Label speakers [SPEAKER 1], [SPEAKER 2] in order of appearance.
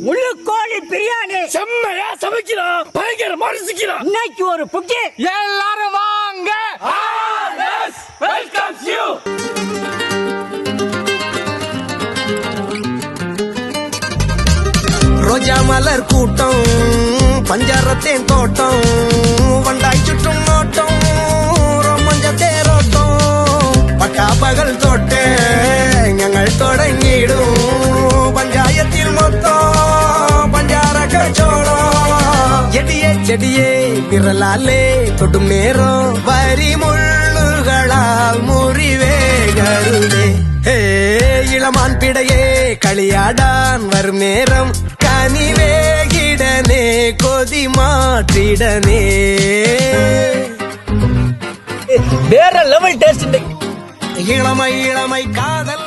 [SPEAKER 1] முள்ளுக்கோழி பிரியாணி
[SPEAKER 2] செம்மையா சமைக்கிறோம், பயங்கரமா ரசிக்கிறோம்.
[SPEAKER 1] இன்னைக்கு ஒரு புட்டி.
[SPEAKER 3] எல்லாரும் வாங்க.
[SPEAKER 2] Welcome you.
[SPEAKER 4] ரோஜா மலர் கூட்டம், பஞ்சாரத்தேன் தோட்டம், வண்டாய் சுற்றும் நோட்டம், ரொமஞ்ச தேரோட்டம், பட்டா பகல் தொட்டு ഞങ്ങൾ தொடங்கிடும் பஞ்சாயத்தில் மொத்தம் பஞ்சார கச்சோடம். செடியே செடியே விரலாலே தொடும் நேரம் வரி முள்ளுகளால் முறிவேகருளே. இளமான் பிடையே களியாடான் வரும் நேரம் கனிவேகிடனே கொதி மாற்றிடனே.
[SPEAKER 3] வேற லெவல் டேஸ்ட்.
[SPEAKER 4] இளமை இளமை காதல்